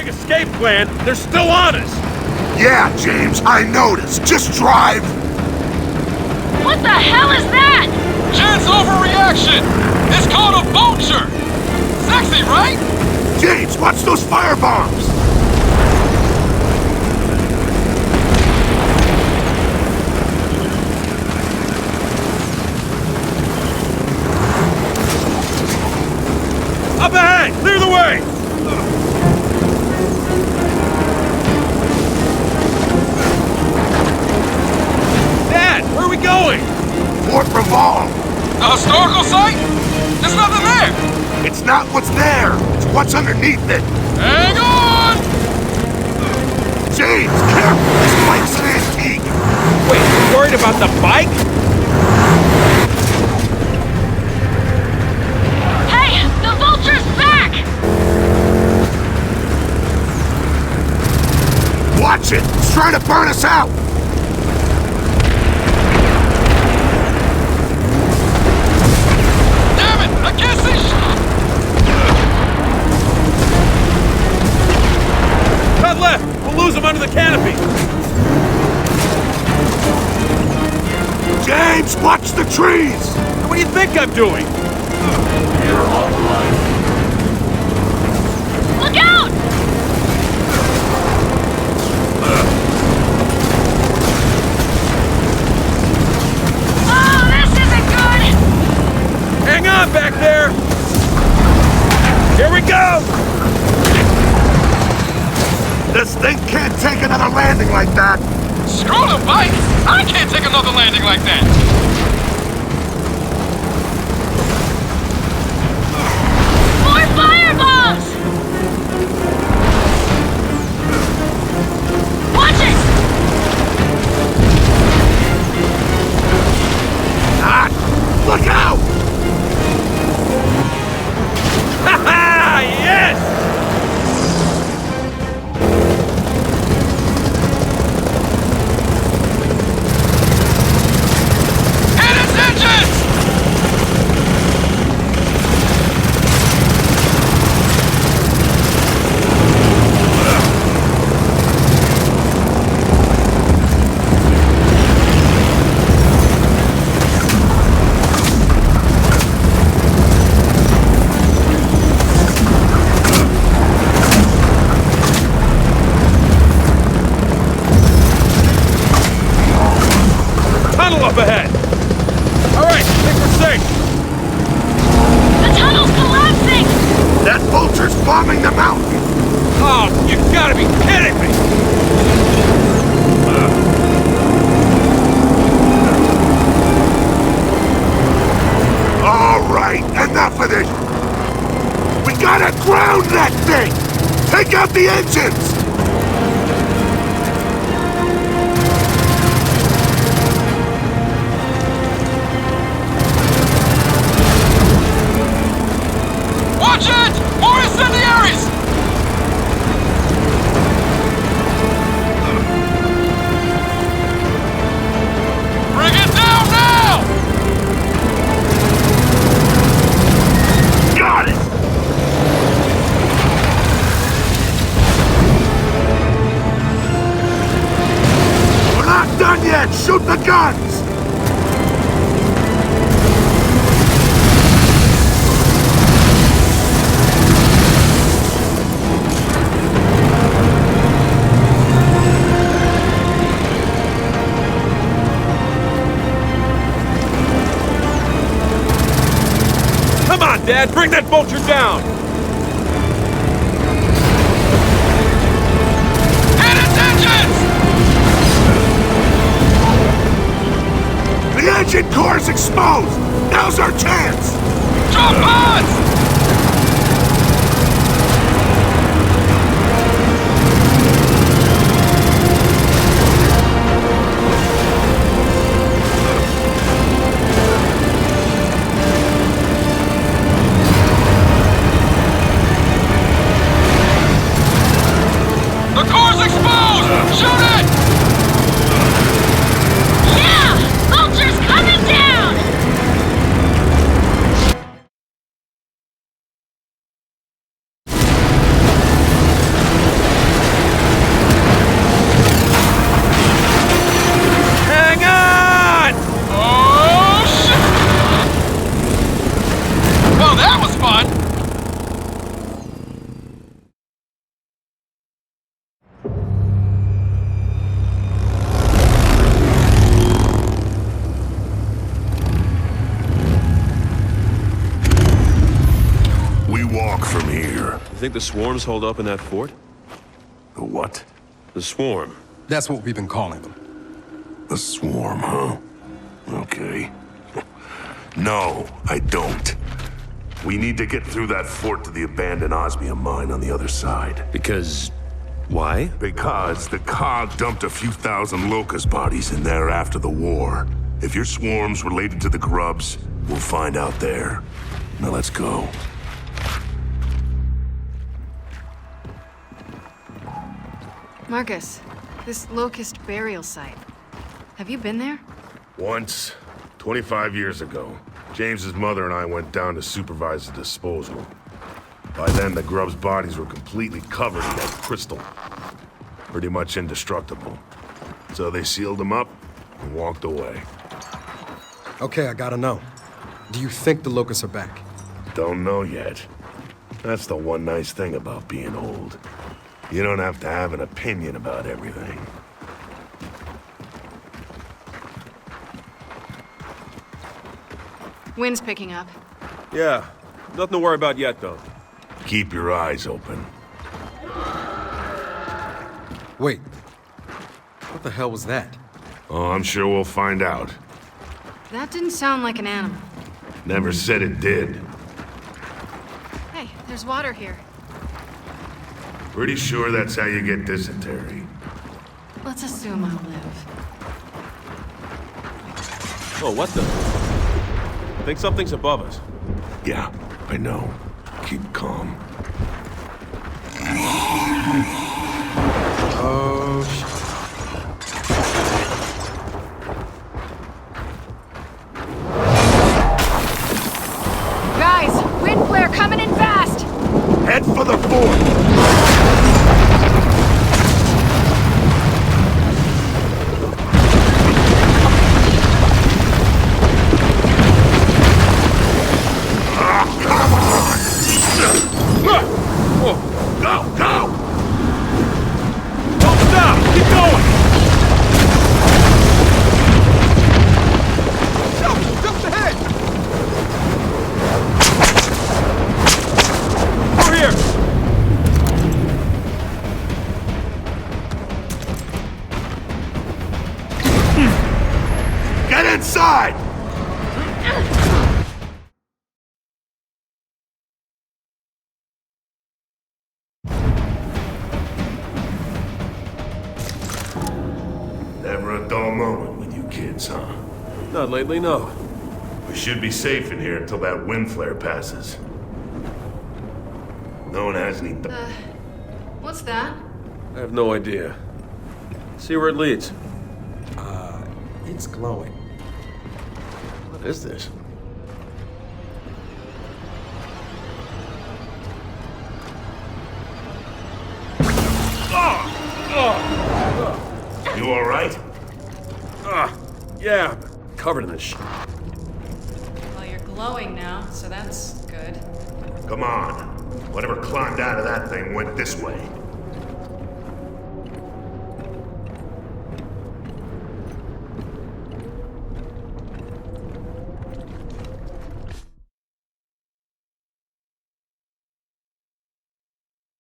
big escape plan, they're still on us! Yeah, James, I noticed. Just drive. What the hell is that? Chance overreaction! It's called a vulture! Sexy, right? James, watch those firebombs. Up ahead! Clear the way! Dad, where are we going? Fort Revolve. A historical site? There's nothing there! It's not what's there. It's what's underneath it. Hang on! James, careful. This bike's an antique. Wait, you worried about the bike? Hey, the vulture's back! Watch it. It's trying to burn us out. Damn it! I can't see Cut left! We'll lose them under the canopy! James, watch the trees. What do you think I'm doing? Look out! Oh, this isn't good! Hang on back there! Here we go! This thing can't take another landing like that. Screw the bike! I can't take another landing like that! More firebombs! Watch it! Ah, look out! Ha ha! Yes! Hit its engines! Tunnel up ahead! Alright, think we're safe! The tunnel's collapsing! That vulture's bombing the mountain. Oh, you gotta be kidding me! All right, enough of this. We gotta ground that thing. Take out the engines. Watch it! More incendiaries! Bring it down now! Got it. We're not done yet. Shoot the guns. Come on, Dad, bring that vulture down! Hit its engines! The engine core is exposed. Now's our chance. Drop pods! here. You think the swarms hold up in that fort? The what? The swarm. That's what we've been calling them. The swarm, huh? Okay. No, I don't. We need to get through that fort to the abandoned osmium mine on the other side. Because... why? Because the COG dumped a few thousand locust bodies in there after the war. If your swarm's related to the grubs, we'll find out there. Now let's go. Marcus, this locust burial site. Have you been there? Once, 25 years ago, James's mother and I went down to supervise the disposal. By then, the grubs' bodies were completely covered in that crystal. Pretty much indestructible. So they sealed them up and walked away. Okay, I gotta know. Do you think the locusts are back? Don't know yet. That's the one nice thing about being old. You don't have to have an opinion about everything. Wind's picking up. Yeah. Nothing to worry about yet, though. Keep your eyes open. Wait. What the hell was that? Oh, I'm sure we'll find out. That didn't sound like an animal. Never said it did. Hey, there's water here. Pretty sure that's how you get dysentery. Let's assume I'll live. Oh, what the... I think something's above us. Yeah, I know. Keep calm. Oh, Guys, wind flare coming in fast! Head for the fort! Go! Go! Don't stop! Keep going! Just ahead! Over here! Get inside! Never a dull moment with you kids, huh? Not lately, no. We should be safe in here until that wind flare passes. No one has any... What's that? I have no idea. See where it leads. it's glowing. What is this? You all right? Yeah, but covered in this shit. Well, you're glowing now, so that's good. Come on. Whatever climbed out of that thing went this way.